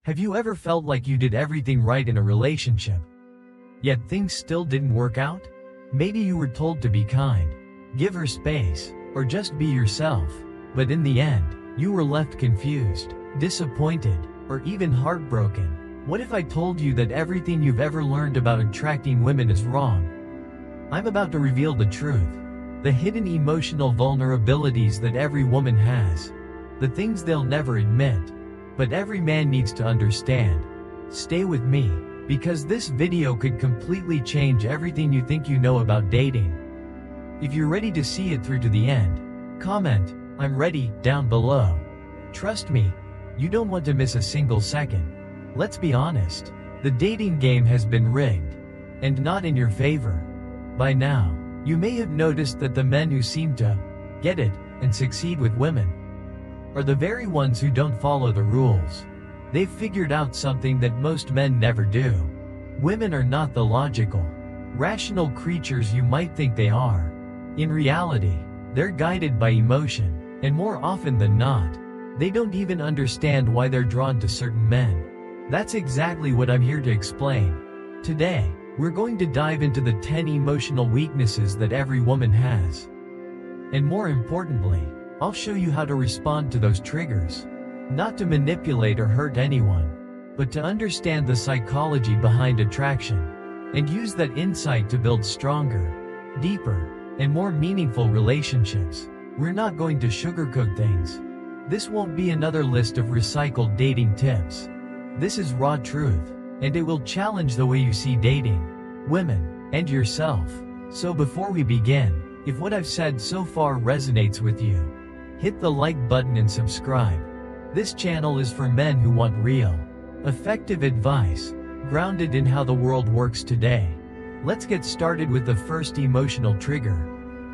Have you ever felt like you did everything right in a relationship, yet things still didn't work out? Maybe you were told to be kind, give her space, or just be yourself, but in the end, you were left confused, disappointed, or even heartbroken. What if I told you that everything you've ever learned about attracting women is wrong? I'm about to reveal the truth. The hidden emotional vulnerabilities that every woman has. The things they'll never admit. But every man needs to understand. Stay with me, because this video could completely change everything you think you know about dating. If you're ready to see it through to the end, comment, "I'm ready," down below. Trust me, you don't want to miss a single second. Let's be honest, the dating game has been rigged, and not in your favor. By now, you may have noticed that the men who seem to get it and succeed with women are the very ones who don't follow the rules. They've figured out something that most men never do. Women are not the logical, rational creatures you might think they are. In reality, they're guided by emotion, and more often than not, they don't even understand why they're drawn to certain men. That's exactly what I'm here to explain. Today, we're going to dive into the 10 emotional weaknesses that every woman has. And more importantly, I'll show you how to respond to those triggers. Not to manipulate or hurt anyone, but to understand the psychology behind attraction, and use that insight to build stronger, deeper, and more meaningful relationships. We're not going to sugarcoat things. This won't be another list of recycled dating tips. This is raw truth, and it will challenge the way you see dating, women, and yourself. So before we begin, if what I've said so far resonates with you, hit the like button and subscribe. This channel is for men who want real, effective advice, grounded in how the world works today. Let's get started with the first emotional trigger.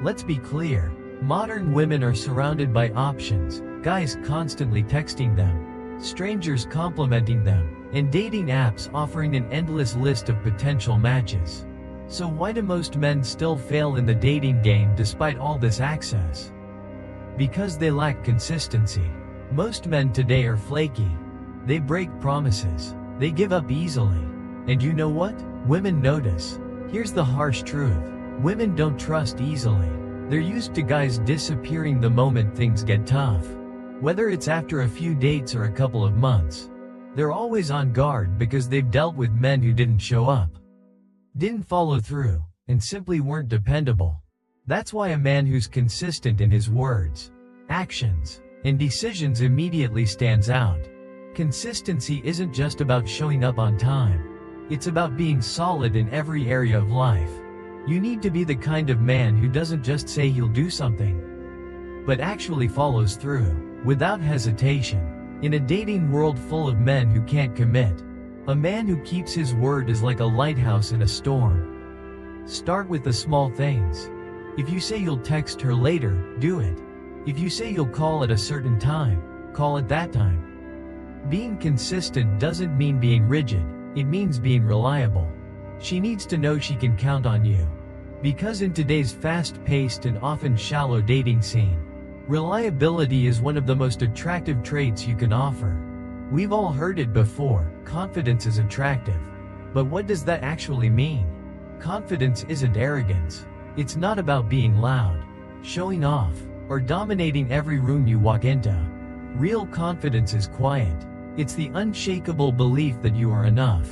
Let's be clear, modern women are surrounded by options, guys constantly texting them, strangers complimenting them, and dating apps offering an endless list of potential matches. So why do most men still fail in the dating game despite all this access? Because they lack consistency. Most men today are flaky. They break promises. They give up easily. And you know what? Women notice. Here's the harsh truth. Women don't trust easily. They're used to guys disappearing the moment things get tough. Whether it's after a few dates or a couple of months. They're always on guard because they've dealt with men who didn't show up, didn't follow through, and simply weren't dependable. That's why a man who's consistent in his words, actions, and decisions immediately stands out. Consistency isn't just about showing up on time. It's about being solid in every area of life. You need to be the kind of man who doesn't just say he'll do something, but actually follows through, without hesitation. In a dating world full of men who can't commit, a man who keeps his word is like a lighthouse in a storm. Start with the small things. If you say you'll text her later, do it. If you say you'll call at a certain time, call at that time. Being consistent doesn't mean being rigid, it means being reliable. She needs to know she can count on you. Because in today's fast-paced and often shallow dating scene, reliability is one of the most attractive traits you can offer. We've all heard it before, confidence is attractive. But what does that actually mean? Confidence isn't arrogance. It's not about being loud, showing off, or dominating every room you walk into. Real confidence is quiet. It's the unshakable belief that you are enough,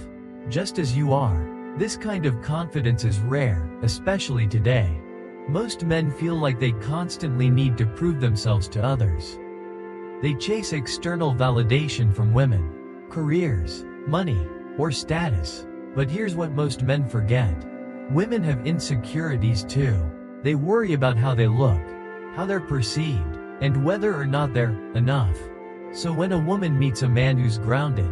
just as you are. This kind of confidence is rare, especially today. Most men feel like they constantly need to prove themselves to others. They chase external validation from women, careers, money, or status. But here's what most men forget. Women have insecurities too. They worry about how they look, how they're perceived, and whether or not they're enough. So when a woman meets a man who's grounded,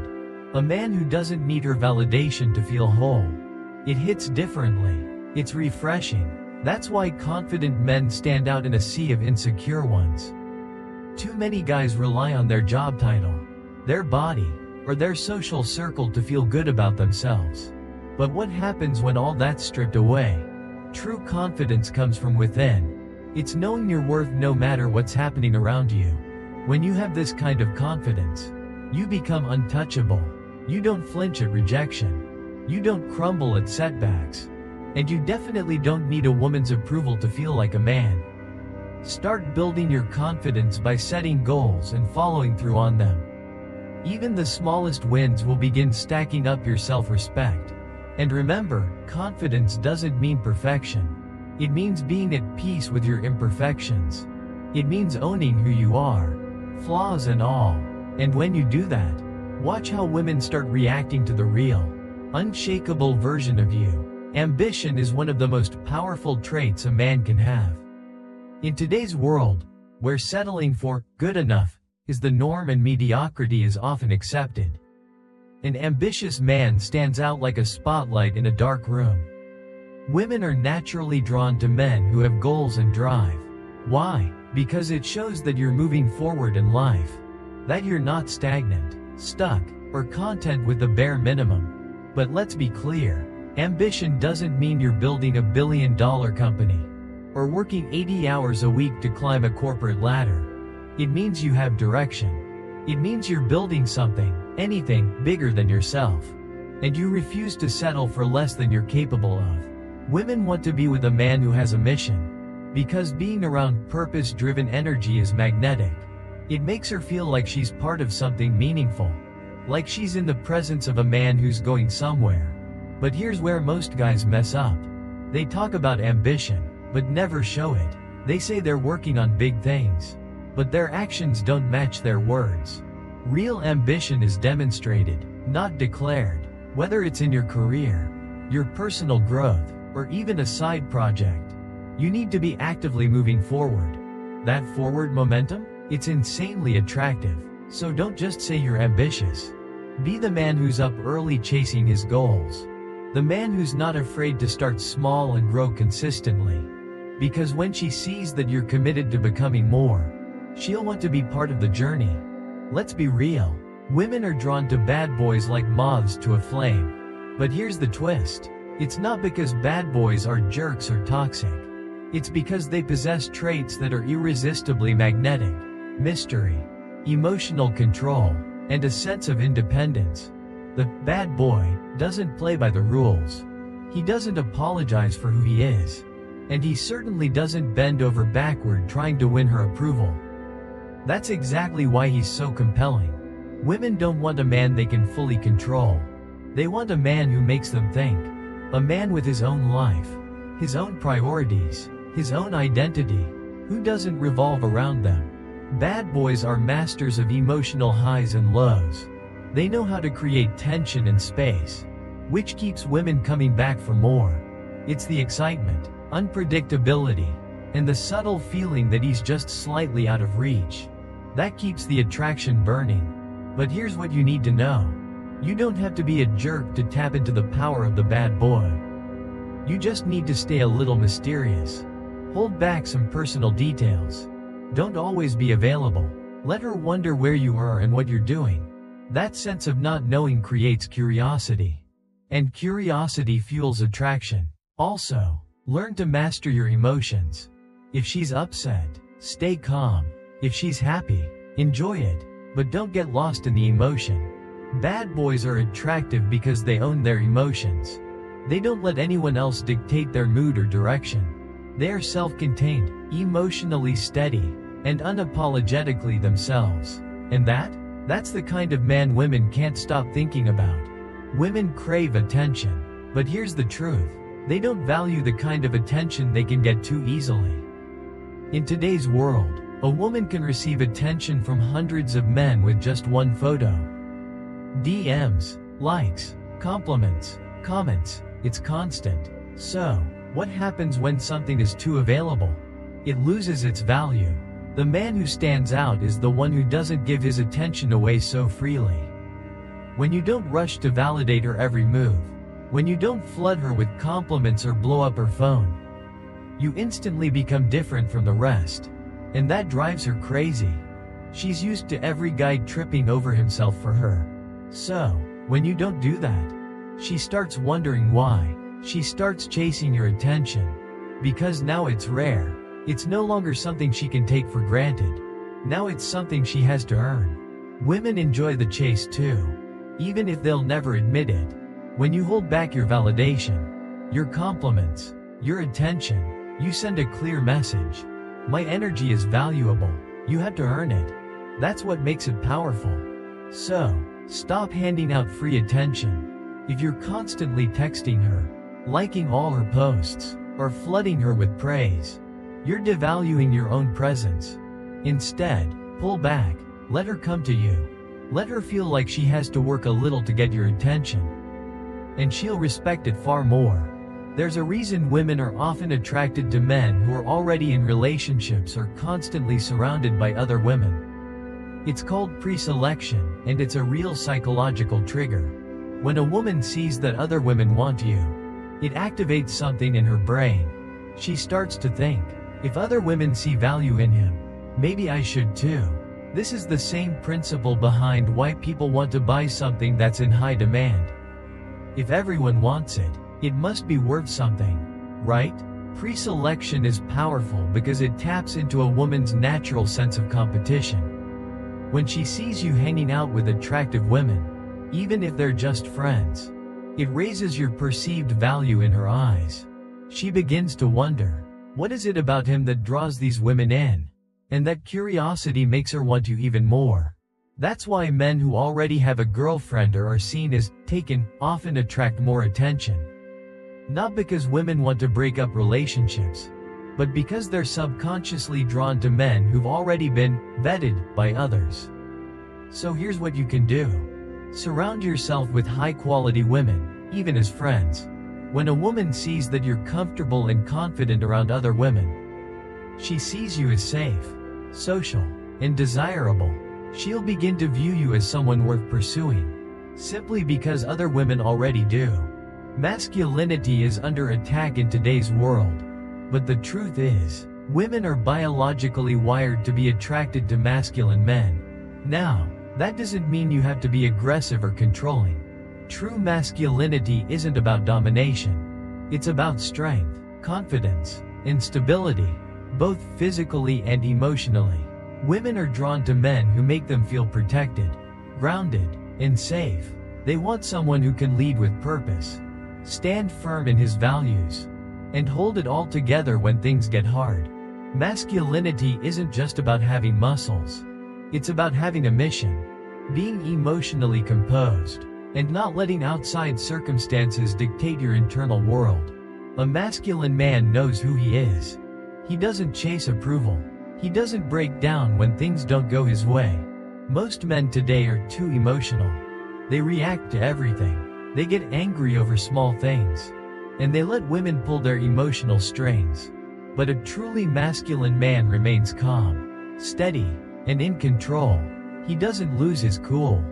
a man who doesn't need her validation to feel whole, it hits differently. It's refreshing. That's why confident men stand out in a sea of insecure ones. Too many guys rely on their job title, their body, or their social circle to feel good about themselves. But what happens when all that's stripped away? True confidence comes from within. It's knowing your worth no matter what's happening around you. When you have this kind of confidence, you become untouchable. You don't flinch at rejection. You don't crumble at setbacks. And you definitely don't need a woman's approval to feel like a man. Start building your confidence by setting goals and following through on them. Even the smallest wins will begin stacking up your self-respect. And remember, confidence doesn't mean perfection. It means being at peace with your imperfections. It means owning who you are, flaws and all. And when you do that, watch how women start reacting to the real, unshakable version of you. Ambition is one of the most powerful traits a man can have. In today's world, where settling for good enough is the norm and mediocrity is often accepted, an ambitious man stands out like a spotlight in a dark room. Women are naturally drawn to men who have goals and drive. Why? Because it shows that you're moving forward in life, that you're not stagnant, stuck, or content with the bare minimum. But let's be clear, ambition doesn't mean you're building a billion-dollar company, or working 80 hours a week to climb a corporate ladder. It means you have direction. It means you're building something, anything, bigger than yourself. And you refuse to settle for less than you're capable of. Women want to be with a man who has a mission, because being around purpose-driven energy is magnetic. It makes her feel like she's part of something meaningful, like she's in the presence of a man who's going somewhere. But here's where most guys mess up. They talk about ambition, but never show it. They say they're working on big things, but their actions don't match their words. Real ambition is demonstrated, not declared. Whether it's in your career, your personal growth, or even a side project, you need to be actively moving forward. That forward momentum? It's insanely attractive. So don't just say you're ambitious. Be the man who's up early chasing his goals. The man who's not afraid to start small and grow consistently. Because when she sees that you're committed to becoming more, she'll want to be part of the journey. Let's be real. Women are drawn to bad boys like moths to a flame. But here's the twist. It's not because bad boys are jerks or toxic. It's because they possess traits that are irresistibly magnetic: mystery, emotional control, and a sense of independence. The bad boy doesn't play by the rules. He doesn't apologize for who he is. And he certainly doesn't bend over backward trying to win her approval. That's exactly why he's so compelling. Women don't want a man they can fully control. They want a man who makes them think. A man with his own life, his own priorities, his own identity, who doesn't revolve around them. Bad boys are masters of emotional highs and lows. They know how to create tension and space, which keeps women coming back for more. It's the excitement, unpredictability, and the subtle feeling that he's just slightly out of reach that keeps the attraction burning. But here's what you need to know. You don't have to be a jerk to tap into the power of the bad boy. You just need to stay a little mysterious. Hold back some personal details. Don't always be available. Let her wonder where you are and what you're doing. That sense of not knowing creates curiosity. And curiosity fuels attraction. Also, learn to master your emotions. If she's upset, stay calm. If she's happy, enjoy it. But don't get lost in the emotion. Bad boys are attractive because they own their emotions. They don't let anyone else dictate their mood or direction. They are self-contained, emotionally steady, and unapologetically themselves. And that's the kind of man women can't stop thinking about. Women crave attention. But here's the truth. They don't value the kind of attention they can get too easily. In today's world, a woman can receive attention from hundreds of men with just one photo. DMs, likes, compliments, comments, it's constant. So, what happens when something is too available? It loses its value. The man who stands out is the one who doesn't give his attention away so freely. When you don't rush to validate her every move, when you don't flood her with compliments or blow up her phone, you instantly become different from the rest. And that drives her crazy. She's used to every guy tripping over himself for her. So, when you don't do that, she starts wondering why. She starts chasing your attention. Because now it's rare. It's no longer something she can take for granted. Now it's something she has to earn. Women enjoy the chase too. even if they'll never admit it. When you hold back your validation, your compliments, your attention, you send a clear message. My energy is valuable. You have to earn it. That's what makes it powerful. So, stop handing out free attention. If you're constantly texting her, liking all her posts, or flooding her with praise, you're devaluing your own presence. Instead, pull back. Let her come to you. Let her feel like she has to work a little to get your attention. And she'll respect it far more. There's a reason women are often attracted to men who are already in relationships or constantly surrounded by other women. It's called pre-selection, and it's a real psychological trigger. When a woman sees that other women want you, it activates something in her brain. She starts to think, if other women see value in him, maybe I should too. This is the same principle behind why people want to buy something that's in high demand. If everyone wants it, it must be worth something, right? Pre-selection is powerful because it taps into a woman's natural sense of competition. When she sees you hanging out with attractive women, even if they're just friends, it raises your perceived value in her eyes. She begins to wonder, what is it about him that draws these women in? And that curiosity makes her want you even more. That's why men who already have a girlfriend or are seen as taken often attract more attention. Not because women want to break up relationships, but because they're subconsciously drawn to men who've already been vetted by others. So here's what you can do. Surround yourself with high-quality women, even as friends. When a woman sees that you're comfortable and confident around other women, she sees you as safe, social, and desirable. She'll begin to view you as someone worth pursuing, simply because other women already do. Masculinity is under attack in today's world, but the truth is, women are biologically wired to be attracted to masculine men. Now, that doesn't mean you have to be aggressive or controlling. True masculinity isn't about domination. It's about strength, confidence, and stability, both physically and emotionally. Women are drawn to men who make them feel protected, grounded, and safe. They want someone who can lead with purpose, stand firm in his values, and hold it all together when things get hard. Masculinity isn't just about having muscles. It's about having a mission, being emotionally composed, and not letting outside circumstances dictate your internal world. A masculine man knows who he is. He doesn't chase approval. He doesn't break down when things don't go his way. Most men today are too emotional. They react to everything. They get angry over small things. And they let women pull their emotional strings. But a truly masculine man remains calm, steady, and in control. He doesn't lose his cool.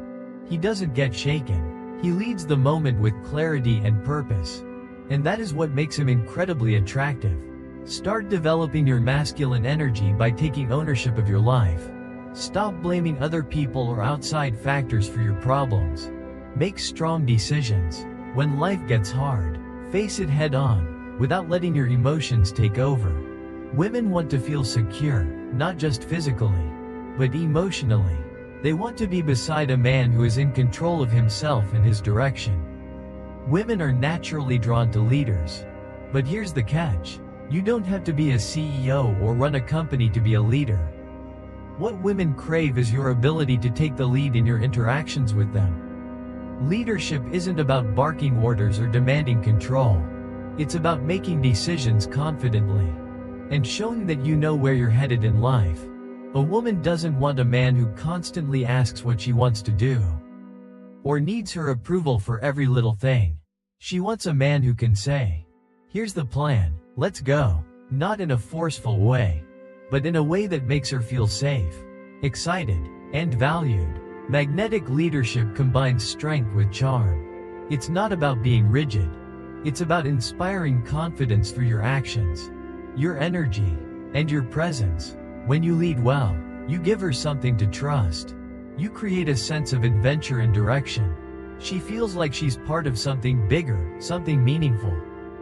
He doesn't get shaken. He leads the moment with clarity and purpose. And that is what makes him incredibly attractive. Start developing your masculine energy by taking ownership of your life. Stop blaming other people or outside factors for your problems. Make strong decisions. When life gets hard, face it head on, without letting your emotions take over. Women want to feel secure, not just physically, but emotionally. They want to be beside a man who is in control of himself and his direction. Women are naturally drawn to leaders. But here's the catch. You don't have to be a CEO or run a company to be a leader. What women crave is your ability to take the lead in your interactions with them. Leadership isn't about barking orders or demanding control. It's about making decisions confidently and showing that you know where you're headed in life. A woman doesn't want a man who constantly asks what she wants to do or needs her approval for every little thing. She wants a man who can say, "Here's the plan. Let's go." Not in a forceful way, but in a way that makes her feel safe, excited, and valued. Magnetic leadership combines strength with charm. It's not about being rigid. It's about inspiring confidence through your actions, your energy, and your presence. When you lead well, you give her something to trust. You create a sense of adventure and direction. She feels like she's part of something bigger, something meaningful.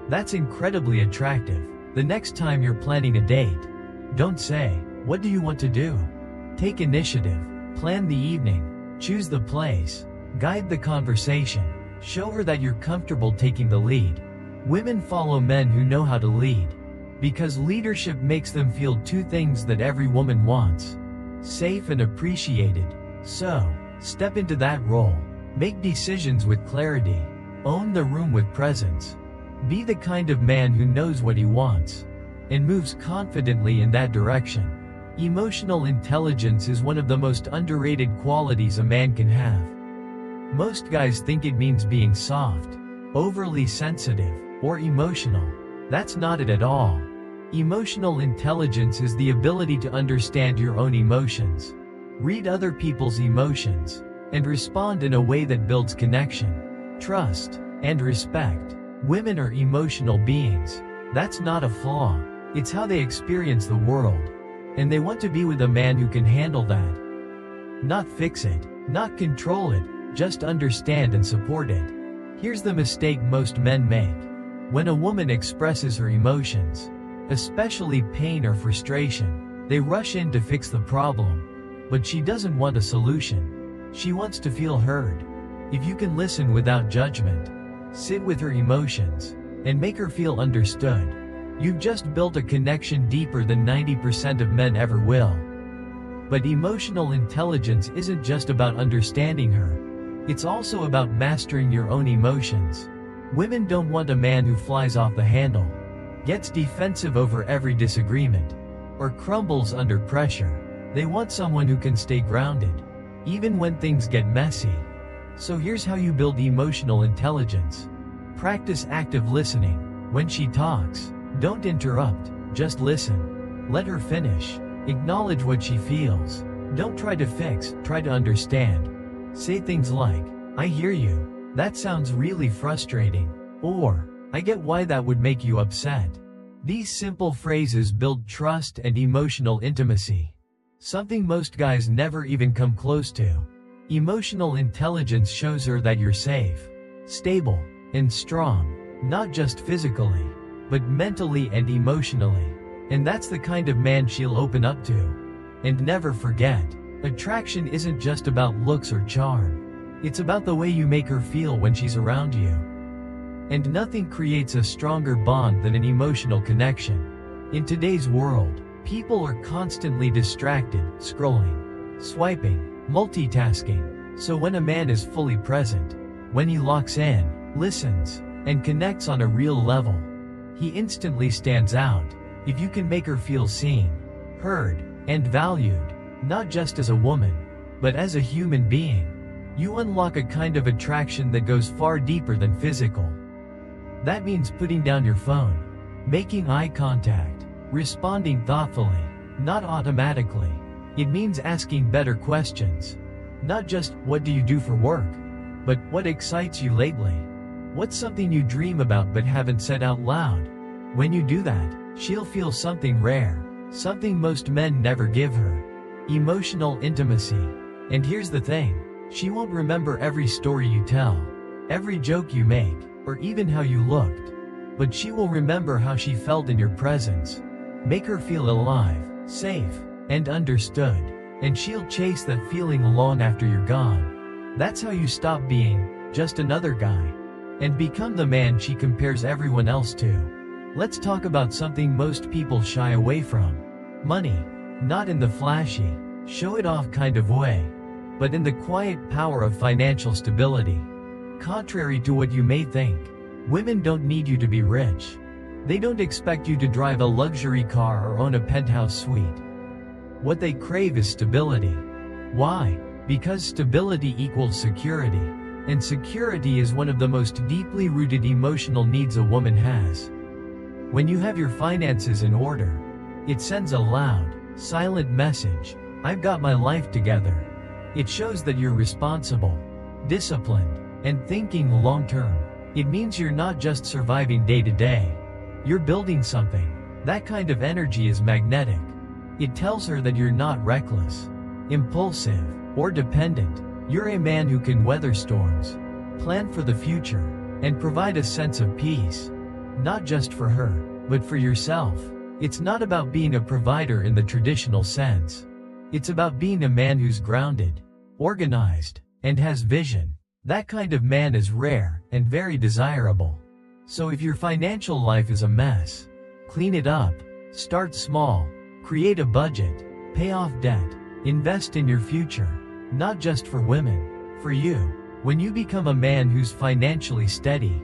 That's incredibly attractive. The next time you're planning a date, don't say, "What do you want to do?" Take initiative. Plan the evening. Choose the place. Guide the conversation. Show her that you're comfortable taking the lead. Women follow men who know how to lead. Because leadership makes them feel two things that every woman wants: safe and appreciated. So, step into that role. Make decisions with clarity. Own the room with presence. Be the kind of man who knows what he wants and moves confidently in that direction. Emotional intelligence is one of the most underrated qualities a man can have. Most guys think it means being soft, overly sensitive, or emotional. That's not it at all. Emotional intelligence is the ability to understand your own emotions, read other people's emotions, and respond in a way that builds connection, trust, and respect. Women are emotional beings. That's not a flaw. It's how they experience the world. And they want to be with a man who can handle that. Not fix it, not control it, just understand and support it. Here's the mistake most men make. When a woman expresses her emotions, especially pain or frustration, they rush in to fix the problem. But she doesn't want a solution. She wants to feel heard. If you can listen without judgment, sit with her emotions, and make her feel understood, you've just built a connection deeper than 90% of men ever will. But emotional intelligence isn't just about understanding her. It's also about mastering your own emotions. Women don't want a man who flies off the handle, gets defensive over every disagreement, or crumbles under pressure. They want someone who can stay grounded, even when things get messy. So here's how you build emotional intelligence. Practice active listening. When she talks, don't interrupt, just listen. Let her finish. Acknowledge what she feels. Don't try to fix, try to understand. Say things like, "I hear you. That sounds really frustrating." Or, "I get why that would make you upset." These simple phrases build trust and emotional intimacy, something most guys never even come close to. Emotional intelligence shows her that you're safe, stable, and strong, not just physically, but mentally and emotionally. And that's the kind of man she'll open up to. And never forget, attraction isn't just about looks or charm. It's about the way you make her feel when she's around you. And nothing creates a stronger bond than an emotional connection. In today's world, people are constantly distracted, scrolling, swiping, multitasking. So when a man is fully present, when he locks in, listens, and connects on a real level, he instantly stands out. If you can make her feel seen, heard, and valued, not just as a woman, but as a human being, you unlock a kind of attraction that goes far deeper than physical. That means putting down your phone, making eye contact, responding thoughtfully, not automatically. It means asking better questions. Not just, "What do you do for work?" but "What excites you lately?" What's something you dream about but haven't said out loud? When you do that, she'll feel something rare, something most men never give her: emotional intimacy. And here's the thing, she won't remember every story you tell, every joke you make, or even how you looked. But she will remember how she felt in your presence. Make her feel alive, safe, and understood. And she'll chase that feeling long after you're gone. That's how you stop being just another guy and become the man she compares everyone else to. Let's talk about something most people shy away from: money. Not in the flashy, show-it-off kind of way, but in the quiet power of financial stability. Contrary to what you may think, women don't need you to be rich. They don't expect you to drive a luxury car or own a penthouse suite. What they crave is stability. Why? Because stability equals security. And security is one of the most deeply rooted emotional needs a woman has. When you have your finances in order, it sends a loud, silent message: "I've got my life together." It shows that you're responsible, disciplined, and thinking long-term. It means you're not just surviving day to day. You're building something. That kind of energy is magnetic. It tells her that you're not reckless, impulsive, or dependent. You're a man who can weather storms, plan for the future, and provide a sense of peace. Not just for her, but for yourself. It's not about being a provider in the traditional sense. It's about being a man who's grounded, organized, and has vision. That kind of man is rare and very desirable. So if your financial life is a mess, clean it up, start small, create a budget, pay off debt, invest in your future, not just for women, for you. When you become a man who's financially steady,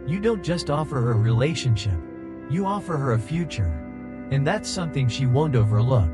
you don't just offer her a relationship, you offer her a future. And that's something she won't overlook.